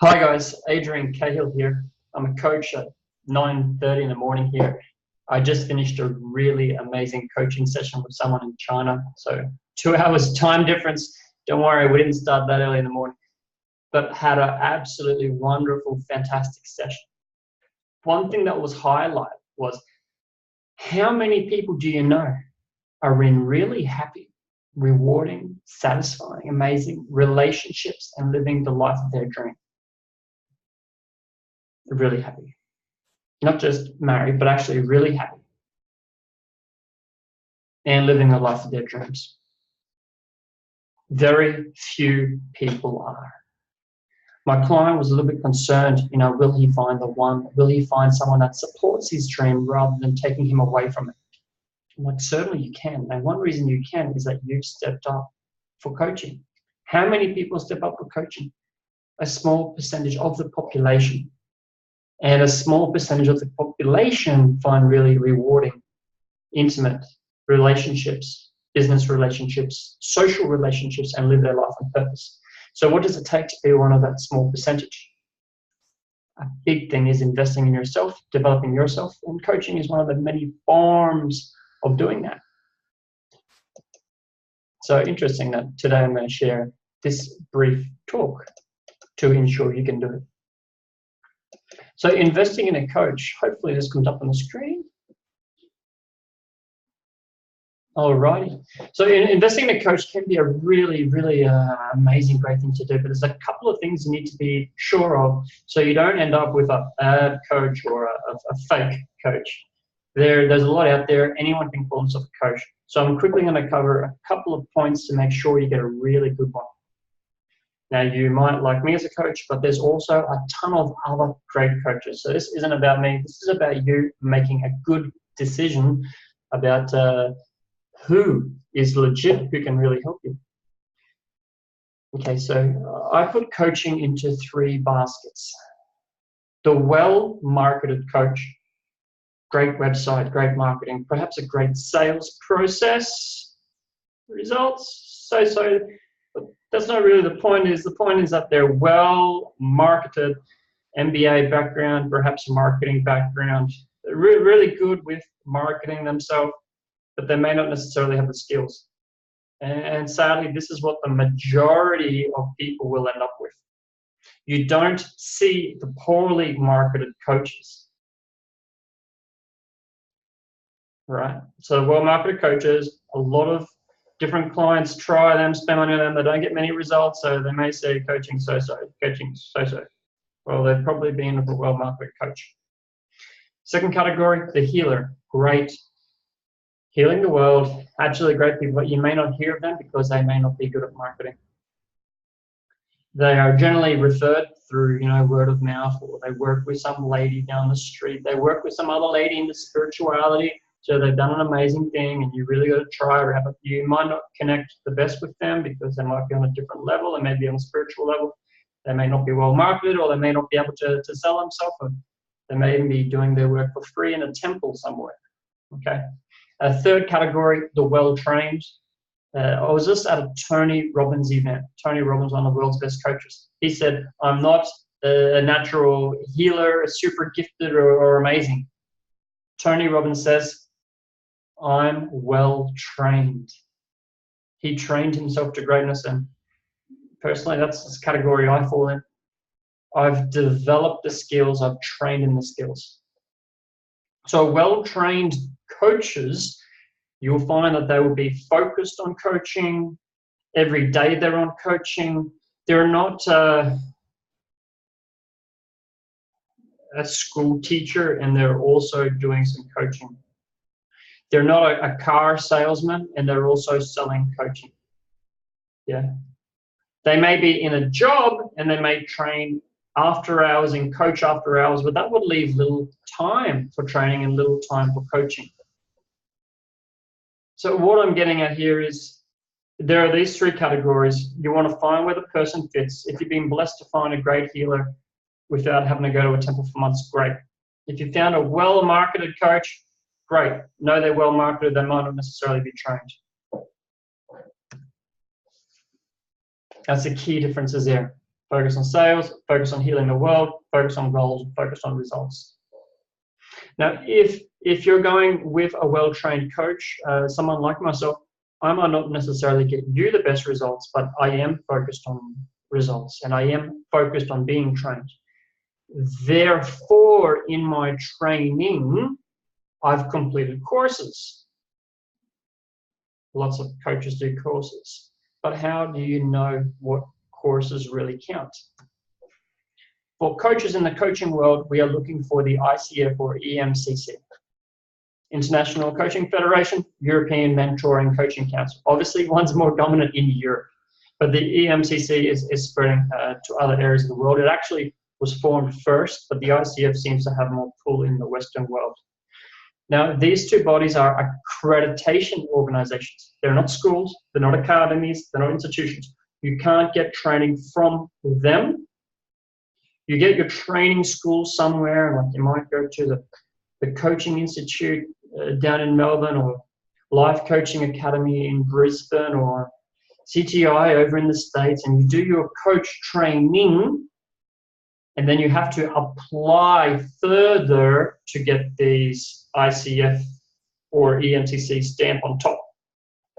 Hi guys, Adrian Cahill here. I'm a coach at 9:30 in the morning here. I just finished a really amazing coaching session with someone in China. So 2 hours time difference. Don't worry, we didn't start that early in the morning, but had an absolutely wonderful, fantastic session. One thing that was highlighted was how many people do you know are in really happy, rewarding, satisfying, amazing relationships and living the life of their dream? Really happy. Not just married, but actually really happy and living the life of their dreams. Very few people are. My client was a little bit concerned, will he find the one? Will he find someone that supports his dream rather than taking him away from it? I'm like, certainly you can. And one reason you can is that you've stepped up for coaching. How many people step up for coaching? A small percentage of the population. And a small percentage of the population find really rewarding, intimate relationships, business relationships, social relationships, and live their life on purpose. So what does it take to be one of that small percentage? A big thing is investing in yourself, developing yourself, and coaching is one of the many forms of doing that. So interesting that today I'm going to share this brief talk to ensure you can do it. So investing in a coach, hopefully this comes up on the screen. Alrighty. So investing in a coach can be a really, really amazing, great thing to do, but there's a couple of things you need to be sure of so you don't end up with a bad coach or a fake coach. There's a lot out there. Anyone can call himself a coach. So I'm quickly going to cover a couple of points to make sure you get a really good one. Now, you might like me as a coach, but there's also a ton of other great coaches. So this isn't about me. This is about you making a good decision about who is legit, who can really help you. Okay, so I put coaching into 3 baskets. The well-marketed coach, great website, great marketing, perhaps a great sales process, results, so-so. But that's not really the point. The point is that they're well-marketed, MBA background, perhaps a marketing background. They're really good with marketing themselves, but they may not necessarily have the skills. And sadly, this is what the majority of people will end up with. You don't see the poorly marketed coaches, right? So well-marketed coaches, a lot of different clients try them, spend money on them, they don't get many results, so they may say coaching so-so, coaching so-so. Well, they've probably been with a well-marketed coach. Second category, the healer. Great. Healing the world, absolutely great people, but you may not hear of them because they may not be good at marketing. They are generally referred through, word of mouth, or they work with some lady down the street. They work with some other lady in the spirituality, so they've done an amazing thing, and you really got to try or have it. You might not connect the best with them because they might be on a different level, and maybe on a spiritual level. They may not be well marketed, or they may not be able to sell themselves, or they may be doing their work for free in a temple somewhere. Okay. A third category, the well-trained. I was just at a Tony Robbins event. Tony Robbins, one of the world's best coaches. He said, I'm not a natural healer, super gifted or amazing. Tony Robbins says, I'm well-trained. He trained himself to greatness, and personally, that's the category I fall in. I've developed the skills, I've trained in the skills. So well-trained coaches, you'll find that they will be focused on coaching. Every day they're on coaching. They're not a school teacher, and they're also doing some coaching. They're not a car salesman, and they're also selling coaching. Yeah. They may be in a job, and they may train after hours and coach after hours, but that would leave little time for training and little time for coaching. So what I'm getting at here is there are these 3 categories. You want to find where the person fits. If you've been blessed to find a great healer without having to go to a temple for months, great. If you found a well-marketed coach, great. No, they're well-marketed. They might not necessarily be trained. That's the key differences there. Focus on sales, focus on healing the world, focus on goals, focus on results. Now, if you're going with a well-trained coach, someone like myself, I might not necessarily get you the best results, but I am focused on results and I am focused on being trained. Therefore, in my training, I've completed courses. Lots of coaches do courses. But how do you know what courses really count? For coaches in the coaching world, we are looking for the ICF or EMCC. International Coaching Federation, European Mentoring Coaching Council. Obviously, one's more dominant in Europe, but the EMCC is spreading to other areas of the world. It actually was formed first, but the ICF seems to have more pull in the Western world. Now, these two bodies are accreditation organizations. They're not schools, they're not academies, they're not institutions. You can't get training from them. You get your training school somewhere, like you might go to the Coaching Institute down in Melbourne, or Life Coaching Academy in Brisbane, or CTI over in the States, and you do your coach training, and then you have to apply further to get these ICF or EMCC stamp on top.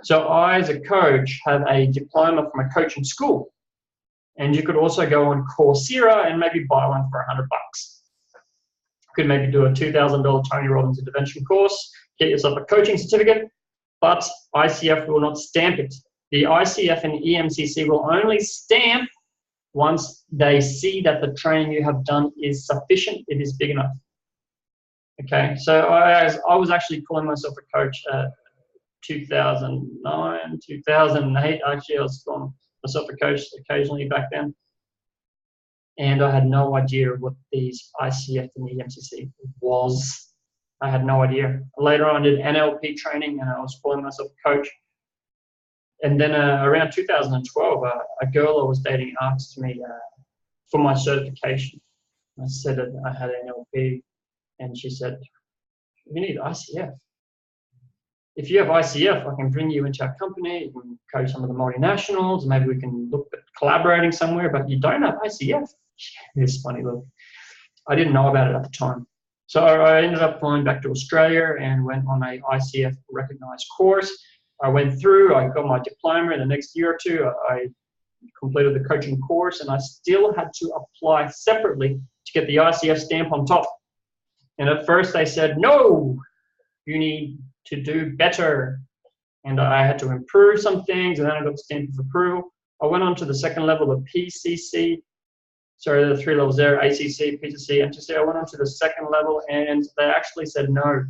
So I, as a coach, have a diploma from a coaching school. And you could also go on Coursera and maybe buy one for $100. You could maybe do a $2,000 Tony Robbins intervention course, get yourself a coaching certificate, but ICF will not stamp it. The ICF and EMCC will only stamp once they see that the training you have done is sufficient, it is big enough. Okay, so I was actually calling myself a coach 2009, 2008. Actually, I was calling myself a coach occasionally back then. And I had no idea what these ICF and the EMCC was. I had no idea. Later on, I did NLP training and I was calling myself a coach. And then around 2012, a girl I was dating asked me for my certification. I said that I had NLP, and she said, "You need ICF. If you have ICF, I can bring you into our company, you can coach some of the multinationals, maybe we can look at collaborating somewhere, but you don't have ICF." This funny look. I didn't know about it at the time. So I ended up flying back to Australia and went on a ICF recognized course. I went through, I got my diploma in the next year or two, I completed the coaching course, and I still had to apply separately to get the ICF stamp on top. And at first they said, no, you need to do better. And I had to improve some things, and then I got the stamp of approval. I went on to the second level of PCC, sorry, the three levels there, ACC, PCC, MCC. I went on to the second level, and they actually said no,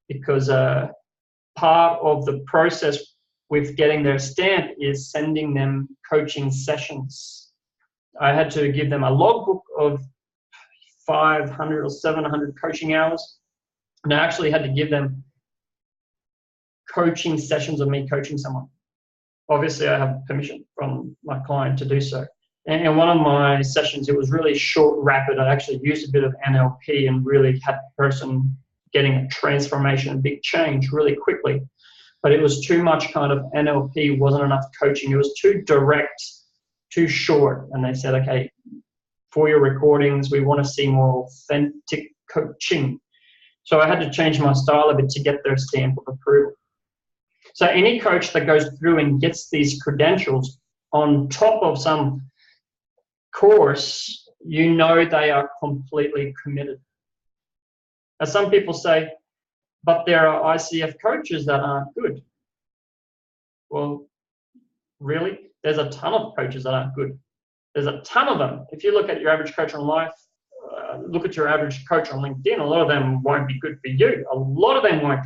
because part of the process with getting their stamp is sending them coaching sessions. I had to give them a logbook of 500 or 700 coaching hours, and I actually had to give them coaching sessions of me coaching someone. Obviously, I have permission from my client to do so. And one of my sessions, it was really short, rapid. I actually used a bit of NLP and really had the person getting a transformation, a big change really quickly. But it was too much kind of NLP, wasn't enough coaching. It was too direct, too short. And they said, okay, for your recordings, we want to see more authentic coaching. So I had to change my style a bit to get their stamp of approval. So any coach that goes through and gets these credentials on top of some course, you know they are completely committed. Now, some people say, but there are ICF coaches that aren't good. Well, really? There's a ton of coaches that aren't good. There's a ton of them. If you look at your average coach on life, look at your average coach on LinkedIn, a lot of them won't be good for you. A lot of them won't.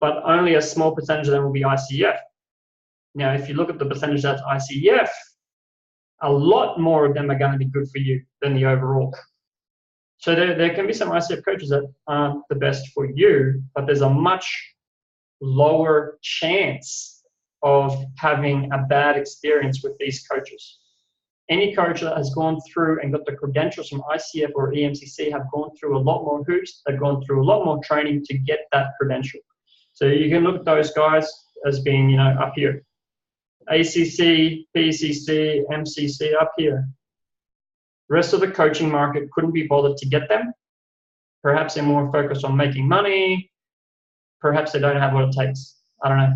But only a small percentage of them will be ICF. Now, if you look at the percentage that's ICF, a lot more of them are going to be good for you than the overall. So there can be some ICF coaches that aren't the best for you, but there's a much lower chance of having a bad experience with these coaches. Any coach that has gone through and got the credentials from ICF or EMCC have gone through a lot more hoops, they've gone through a lot more training to get that credential. So you can look at those guys as being, up here. ACC, PCC, MCC, up here. The rest of the coaching market couldn't be bothered to get them. Perhaps they're more focused on making money. Perhaps they don't have what it takes. I don't know.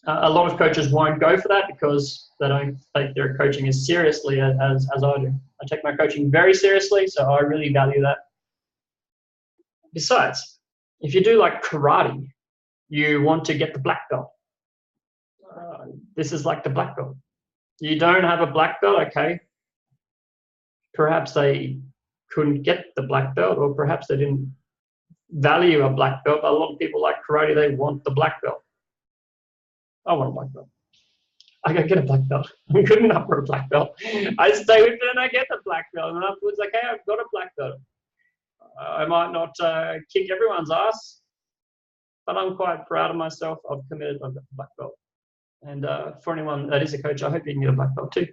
A lot of coaches won't go for that because they don't take their coaching as seriously as I do. I take my coaching very seriously, so I really value that. Besides, if you do like karate, you want to get the black belt. This is like the black belt. You don't have a black belt, okay. Perhaps they couldn't get the black belt, or perhaps they didn't value a black belt. A lot of people like karate, they want the black belt. I want a black belt. I gotta get a black belt. I'm good enough for a black belt. I stay with it and I get the black belt. And afterwards, okay, I've got a black belt. I might not kick everyone's ass, but I'm quite proud of myself. I've committed, I've got the black belt. And for anyone that is a coach, I hope you can get a black belt too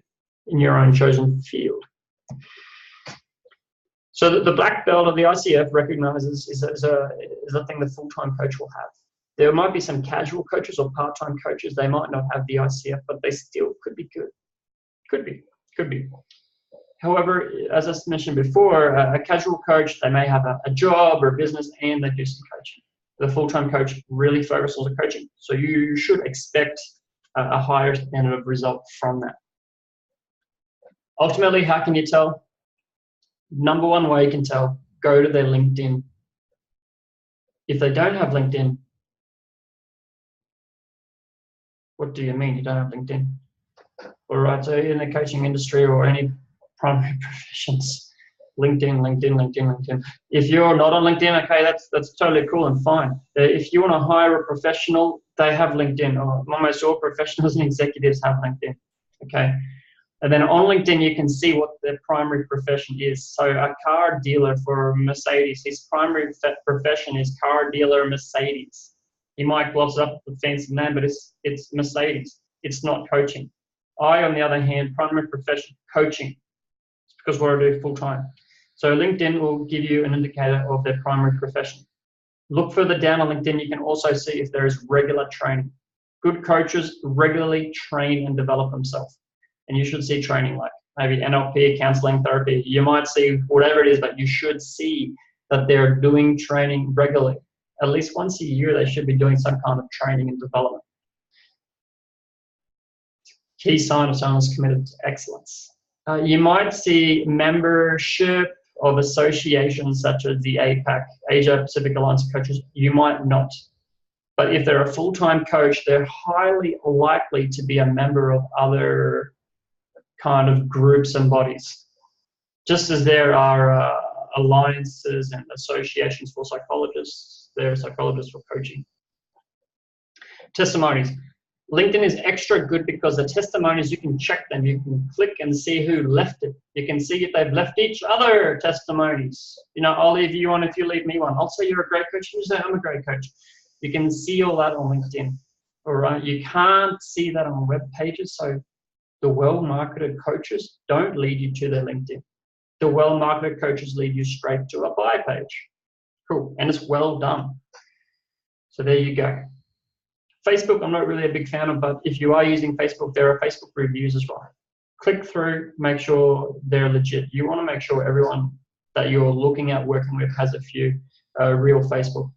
in your own chosen field. So the black belt of the ICF recognizes is a thing the full-time coach will have. There might be some casual coaches or part-time coaches. They might not have the ICF, but they still could be good. Could be. However, as I mentioned before, a casual coach, they may have a job or a business and they do some coaching. The full-time coach really focuses on coaching. So you should expect a higher standard of result from that. Ultimately, how can you tell? Number one way you can tell, go to their LinkedIn. If they don't have LinkedIn, what do you mean you don't have LinkedIn? All right, so in the coaching industry or any primary professions, LinkedIn. If you're not on LinkedIn, okay, that's totally cool and fine. If you want to hire a professional, they have LinkedIn, or almost all professionals and executives have LinkedIn, okay? And then on LinkedIn, you can see what their primary profession is. So a car dealer for Mercedes, his primary profession is car dealer Mercedes. He might gloss it up with a fancy name, but it's Mercedes. It's not coaching. I, on the other hand, primary profession, coaching. It's because what I do full time. So LinkedIn will give you an indicator of their primary profession. Look further down on LinkedIn, you can also see if there is regular training. Good coaches regularly train and develop themselves. And you should see training like maybe NLP, counseling, therapy. You might see whatever it is, but you should see that they're doing training regularly. At least once a year, they should be doing some kind of training and development. Key sign of someone's committed to excellence. You might see membership of associations such as the APAC, Asia Pacific Alliance of Coaches. You might not. But if they're a full-time coach, they're highly likely to be a member of other kind of groups and bodies. Just as there are alliances and associations for psychologists, there are psychologists for coaching. Testimonies. LinkedIn is extra good because the testimonies, you can check them. You can click and see who left it. You can see if they've left each other testimonies. You know, I'll leave you one if you leave me one. I'll say you're a great coach, you say I'm a great coach. You can see all that on LinkedIn, all right? You can't see that on web pages, so the well-marketed coaches don't lead you to their LinkedIn. The well-marketed coaches lead you straight to a buy page. Cool, and it's well done. So there you go. Facebook, I'm not really a big fan of, but if you are using Facebook, there are Facebook reviews as well. Click through, make sure they're legit. You want to make sure everyone that you're looking at working with has a few real Facebook.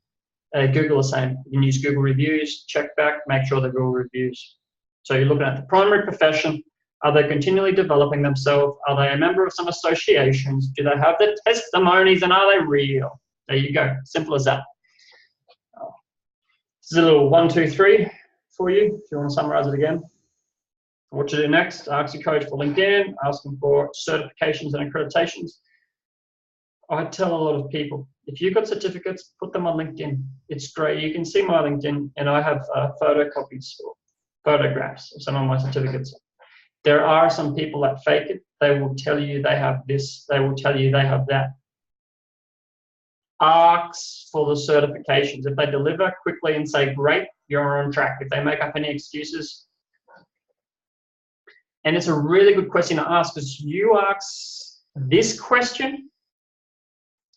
Google the same. You can use Google reviews, check back, make sure they're real reviews. So you're looking at the primary profession. Are they continually developing themselves? Are they a member of some associations? Do they have the testimonies and are they real? There you go. Simple as that. This is a little 1, 2, 3 for you, if you want to summarize it again. What to do next? Ask your coach for LinkedIn, ask them for certifications and accreditations. I tell a lot of people, if you've got certificates, put them on LinkedIn. It's great. You can see my LinkedIn, and I have photocopies or photographs of some of my certificates. There are some people that fake it. They will tell you they have this. They will tell you they have that. Ask for the certifications. If they deliver quickly and say, great, you're on track. If they make up any excuses. And it's a really good question to ask because you ask this question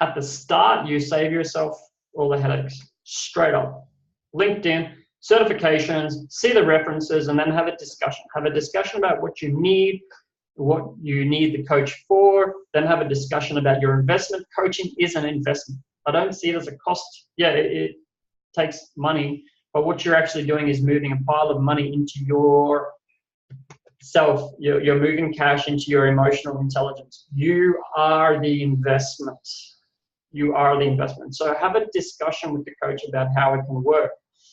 at the start, you save yourself all the headaches straight up. LinkedIn, certifications, see the references, and then have a discussion. Have a discussion about what you need, what you need the coach for, then have a discussion about your investment. Coaching is an investment. I don't see it as a cost. Yeah, it takes money, but what you're actually doing is moving a pile of money into your self. You're moving cash into your emotional intelligence. You are the investment. You are the investment. So have a discussion with the coach about how it can work.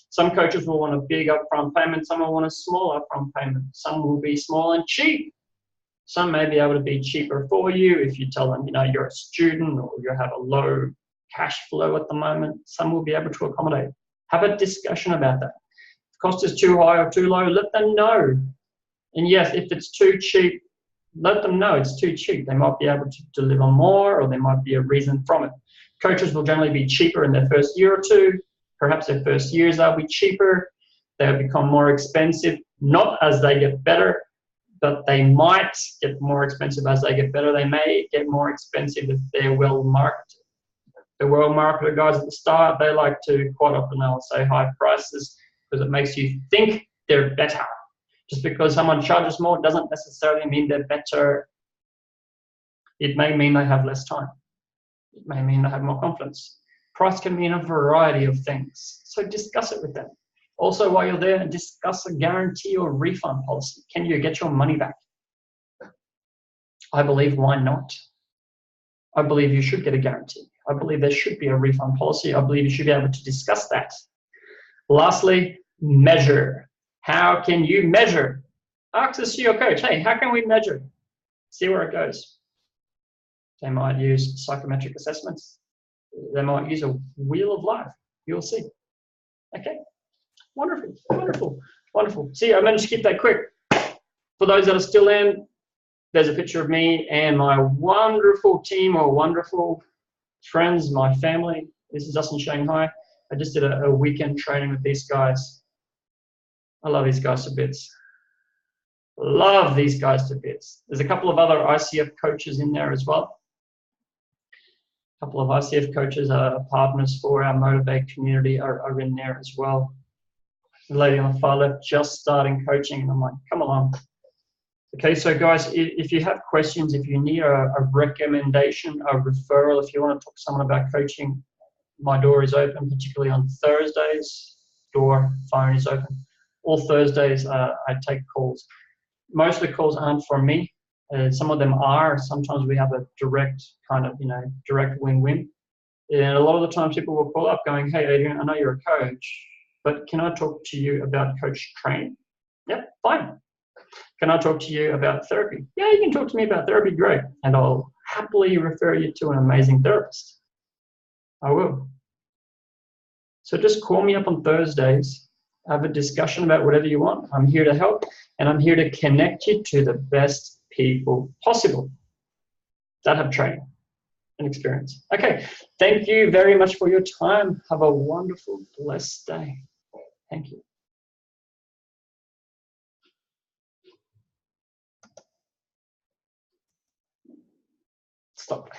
Some coaches will want a big upfront payment. Some will want a small upfront payment. Some will be small and cheap. Some may be able to be cheaper for you if you tell them, you're a student or you have a low cash flow at the moment. Some will be able to accommodate. Have a discussion about that. If the cost is too high or too low, let them know. And yes, if it's too cheap, let them know it's too cheap. They might be able to deliver more, or there might be a reason from it. Coaches will generally be cheaper in their first year or two. Perhaps their first years they'll be cheaper. They'll become more expensive, not as they get better, but they might get more expensive as they get better. They may get more expensive if they're well marketed. The well marketed guys at the start, they like to quite often they'll say high prices because it makes you think they're better. Just because someone charges more doesn't necessarily mean they're better. It may mean they have less time. It may mean they have more confidence. Price can mean a variety of things. So discuss it with them. Also, while you're there, discuss a guarantee or refund policy. Can you get your money back? I believe, why not? I believe you should get a guarantee. I believe there should be a refund policy. I believe you should be able to discuss that. Lastly, measure. How can you measure? Ask this to your coach. Hey, how can we measure? See where it goes. They might use psychometric assessments. They might use a wheel of life. You'll see. Okay. Wonderful, wonderful, wonderful. See, I managed to keep that quick. For those that are still in, there's a picture of me and my wonderful team or wonderful friends, my family. This is us in Shanghai. I just did a weekend training with these guys. I love these guys to bits. Love these guys to bits. There's a couple of other ICF coaches in there as well. A couple of ICF coaches are partners for our Motivate community are in there as well. The lady on the far left just starting coaching, and I'm like, come along. Okay, so guys, if you have questions, if you need a recommendation, a referral, if you want to talk to someone about coaching, my door is open, particularly on Thursdays. Phone is open. All Thursdays, I take calls. Most of the calls aren't from me. Some of them are. Sometimes we have a direct kind of, direct win-win. And a lot of the times people will call up going, hey, Adrian, I know you're a coach, but can I talk to you about coach training? Yep, fine. Can I talk to you about therapy? Yeah, you can talk to me about therapy, great. And I'll happily refer you to an amazing therapist. I will. So just call me up on Thursdays, have a discussion about whatever you want. I'm here to help, and I'm here to connect you to the best people possible that have training and experience. Okay, thank you very much for your time. Have a wonderful, blessed day. Thank you. Stop.